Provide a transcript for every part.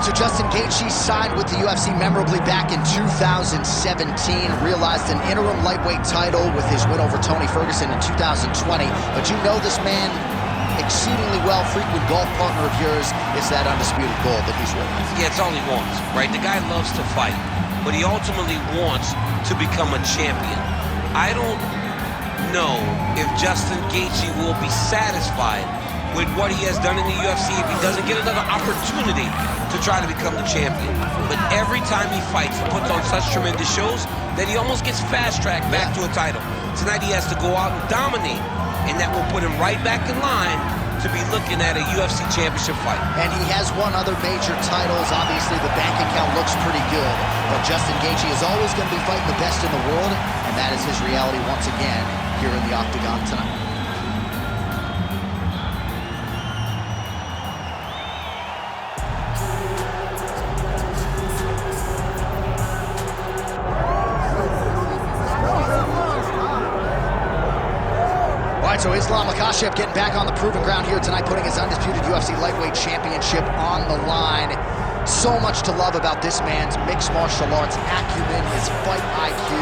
right, so Justin Gaethje signed with the UFC memorably back in 2017, realized an interim lightweight title with his win over Tony Ferguson in 2020. But you know this man exceedingly well, frequent golf partner of yours, is that undisputed gold that he's realized. Yeah, it's all he wants, right? The guy loves to fight, but he ultimately wants to become a champion. I don't know if Justin Gaethje will be satisfied with what he has done in the UFC if he doesn't get another opportunity to try to become the champion. But every time he fights, he puts on such tremendous shows that he almost gets fast-tracked back to a title. Tonight he has to go out and dominate, and that will put him right back in line to be looking at a UFC championship fight. And he has won other major titles. Obviously, the bank account looks pretty good. But Justin Gaethje is always going to be fighting the best in the world, and that is his reality once again here in the Octagon tonight. So Islam Makhachev getting back on the proven ground here tonight, putting his undisputed UFC lightweight championship on the line. So much to love about this man's mixed martial arts acumen, his fight IQ,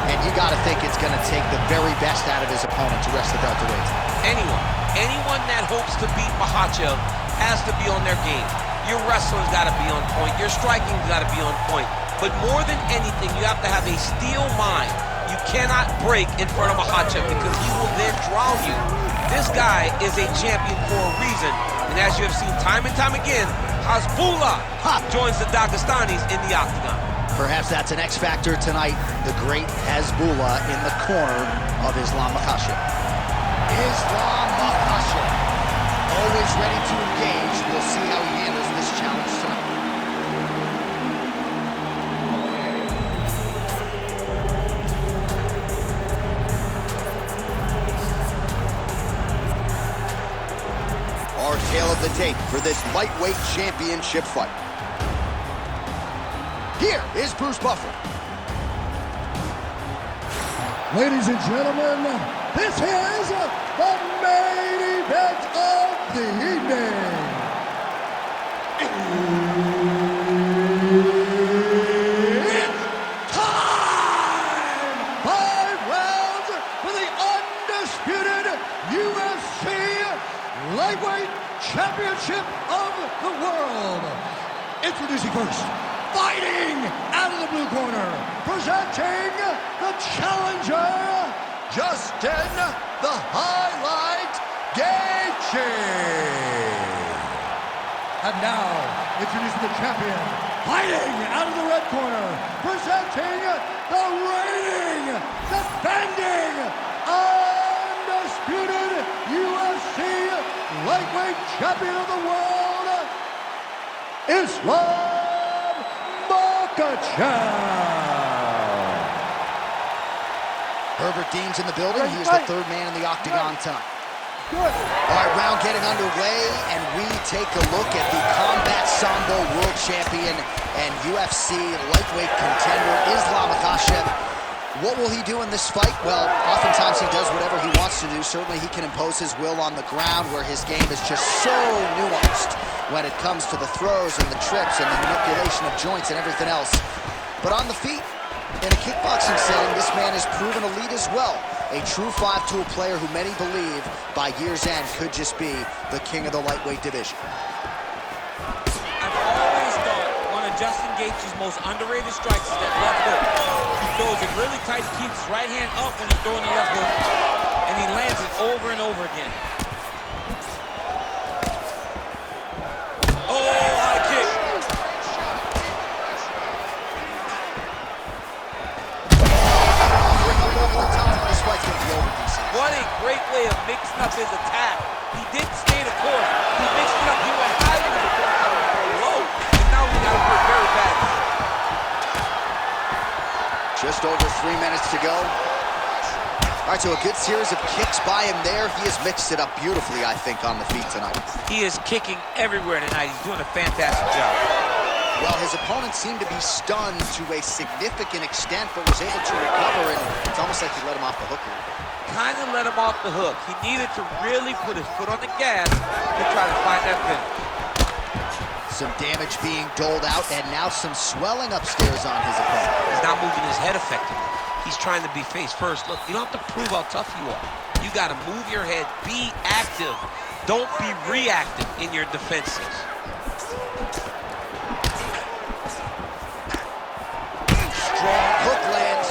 and you got to think it's going to take the very best out of his opponent to wrest the welterweight. Anyone that hopes to beat Makhachev has to be on their game. Your wrestling's got to be on point. Your striking's got to be on point. But more than anything, you have to have a steel mind. You cannot break in front of Makhachev because he will then drown you. This guy is a champion for a reason. And as you have seen time and time again, Hasbullah joins the Dagestanis in the Octagon. Perhaps that's an X factor tonight. The great Hasbullah in the corner of Islam Makhachev. Islam Makhachev, always ready to engage. We'll see how he handles this challenge tonight. Our tale of the tape for this lightweight championship fight. Here is Bruce Buffer. Ladies and gentlemen, this is the main event of the evening. It's time! 5 rounds for the undisputed UFC Lightweight Championship of the world. Introducing first, fighting out of the blue corner, presenting the challenger, Justin the Highlight Gaethje. And now, introducing the champion, fighting out of the red corner, presenting the reigning, defending, undisputed UFC Lightweight Champion of the world, Islam Makhachev. Herbert Dean's in the building. He is the third man in the Octagon tonight. All right, round getting underway, and we take a look at the Combat Sambo World Champion and UFC Lightweight Contender, Islam Makhachev. What will he do in this fight? Well, oftentimes he does whatever he wants to do. Certainly he can impose his will on the ground, where his game is just so nuanced when it comes to the throws and the trips and the manipulation of joints and everything else. But on the feet, in a kickboxing setting, this man has proven elite as well. A true 5-tool player who many believe by year's end could just be the king of the lightweight division. I've always thought one of Justin Gaethje's most underrated strikes is that left hook. He throws it really tight, keeps his right hand up when he's throwing the left hook, and he lands it over and over again. Oh, high kick. What a great way of mixing up his attack. He didn't stay the course. He mixed it up. He went high into the course, low, and now he got to work very bad. Just over 3 minutes to go. All right, so a good series of kicks by him there. He has mixed it up beautifully, I think, on the feet tonight. He is kicking everywhere tonight. He's doing a fantastic job. Well, his opponent seemed to be stunned to a significant extent, but was able to recover, and it's almost like he let him off the hook a little bit. Kind of let him off the hook. He needed to really put his foot on the gas to try to find that finish. Some damage being doled out, and now some swelling upstairs on his opponent. He's not moving his head effectively. He's trying to be face first. Look, you don't have to prove how tough you are. You got to move your head, be active. Don't be reactive in your defenses. Strong hook lands.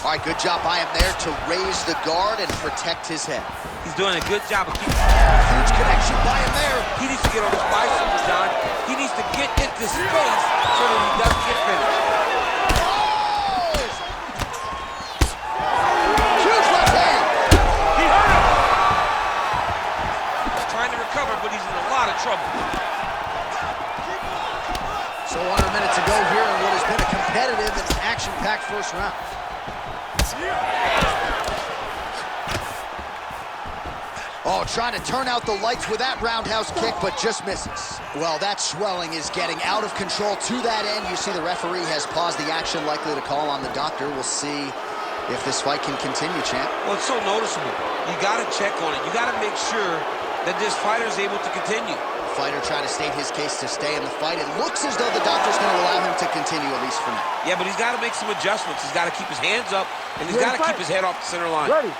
All right, good job by him there to raise the guard and protect his head. He's doing a good job of keeping... Huge connection by him there. He needs to get on his bicycle, John. He needs to get into space so that he doesn't get finished. Oh! Huge left hand. He hurt him. He's trying to recover, but he's in a lot of trouble. So under minutes to go here in what has been a competitive and action-packed first round. Oh, trying to turn out the lights with that roundhouse kick, but just misses. Well, that swelling is getting out of control to that end. You see the referee has paused the action, likely to call on the doctor. We'll see if this fight can continue, champ. Well, it's so noticeable. You got to check on it. You got to make sure that this fighter is able to continue. Fighter trying to state his case to stay in the fight. It looks as though the doctor's going to allow him to continue, at least for now. Yeah, but he's got to make some adjustments. He's got to keep his hands up, and he's got to keep his head off the center line. Ready.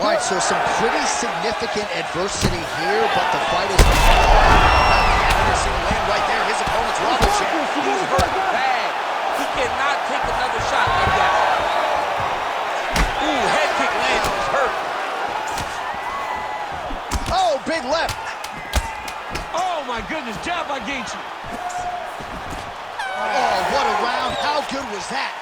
All right, so some pretty significant adversity here, but the fight is... Accuracy to land right there. His opponent's Robert. He's hurt bad. He cannot take another shot like that. Ooh, head kick lands. He's hurt. Oh, big left. Oh, my goodness. Jab by Gaethje. Oh, what a round. How good was that?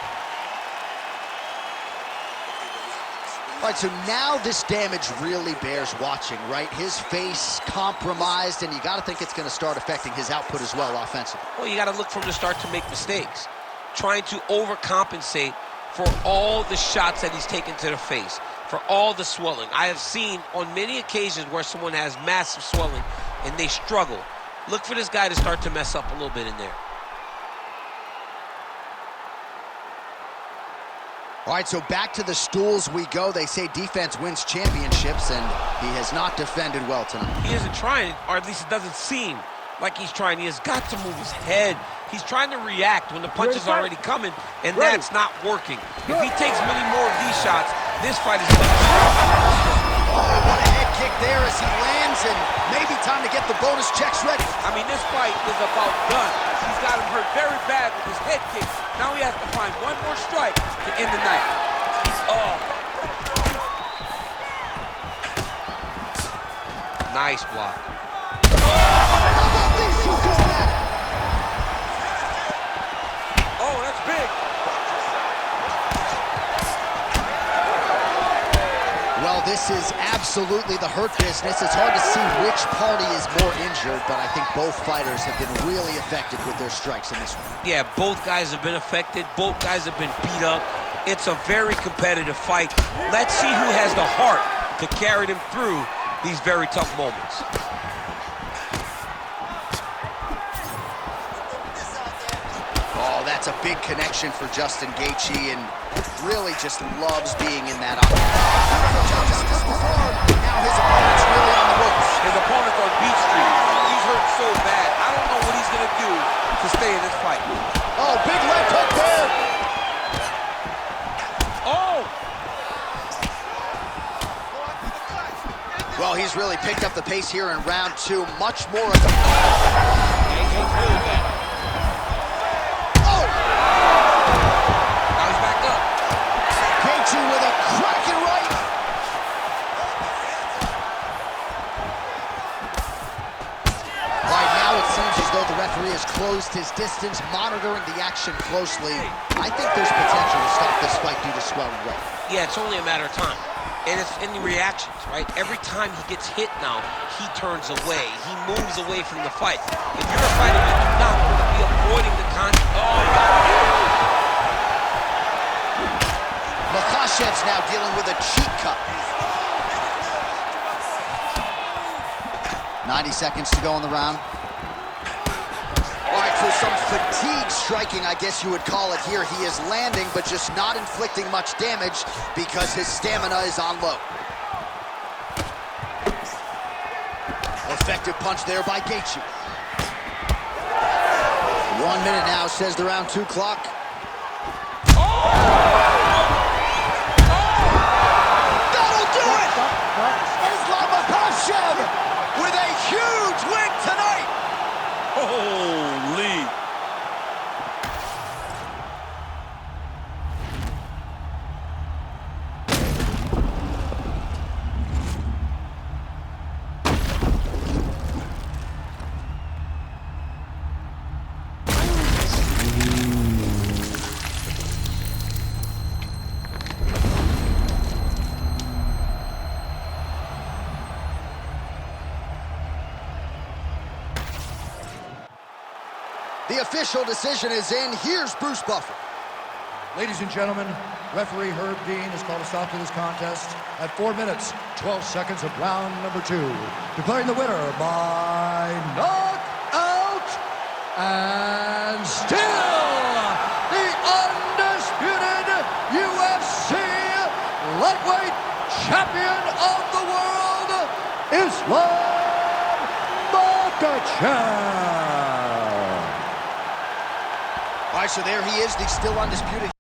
All right, so now this damage really bears watching, right? His face compromised, and you got to think it's going to start affecting his output as well offensively. Well, you got to look for him to start to make mistakes, trying to overcompensate for all the shots that he's taken to the face, for all the swelling. I have seen on many occasions where someone has massive swelling and they struggle. Look for this guy to start to mess up a little bit in there. All right, so back to the stools we go. They say defense wins championships, and he has not defended well tonight. He isn't trying, or at least it doesn't seem like he's trying. He has got to move his head. He's trying to react when the punch is already coming, and that's not working. If he takes many more of these shots, this fight is going to be... Oh, what a head kick there as he lands, and maybe time to get the bonus checks ready. I mean, this fight is about done. He's got him hurt very bad with his head kick. Now he has to find one more strike to end the night. Oh. Nice block. Oh, that's big. Well, this is absolutely the hurt business. It's hard to see which party is more injured, but I think both fighters have been really affected with their strikes in this one. Yeah, both guys have been affected. Both guys have been beat up. It's a very competitive fight. Let's see who has the heart to carry them through these very tough moments. Oh, that's a big connection for Justin Gaethje, and really just loves being in that octagon. Now his opponent's really on the ropes. His opponent's on Beach Street. He's hurt so bad. I don't know what he's going to do to stay in this fight. Oh, big left hook there. Oh! Well, he's really picked up the pace here in round two. Much more of the... Oh! Now he's back up. Gaethje with a cracking right. Right now, it seems as though the referee has closed his distance, monitoring the action closely. I think there's potential to stop this fight due to swelling right. Yeah, it's only a matter of time. And it's in the reactions, right? Every time he gets hit now, he turns away. He moves away from the fight. If you're a fighter, you do not want to be avoiding the contact. Oh, Makhachev's now dealing with a cheek cut. 90 seconds to go in the round. All right, so some fatigue striking, I guess you would call it here. He is landing, but just not inflicting much damage because his stamina is on low. effective punch there by Gaethje. 1 minute now, says the round 2 clock. That'll do it! Islam Makhachev with a huge win tonight! Holy! The official decision is in. Here's Bruce Buffer. Ladies and gentlemen, referee Herb Dean has called a stop to this contest at 4 minutes, 12 seconds of round number 2. Declaring the winner by knockout and still the undisputed UFC lightweight champion of the world, Islam Makhachev. All right, so there he is, the still undisputed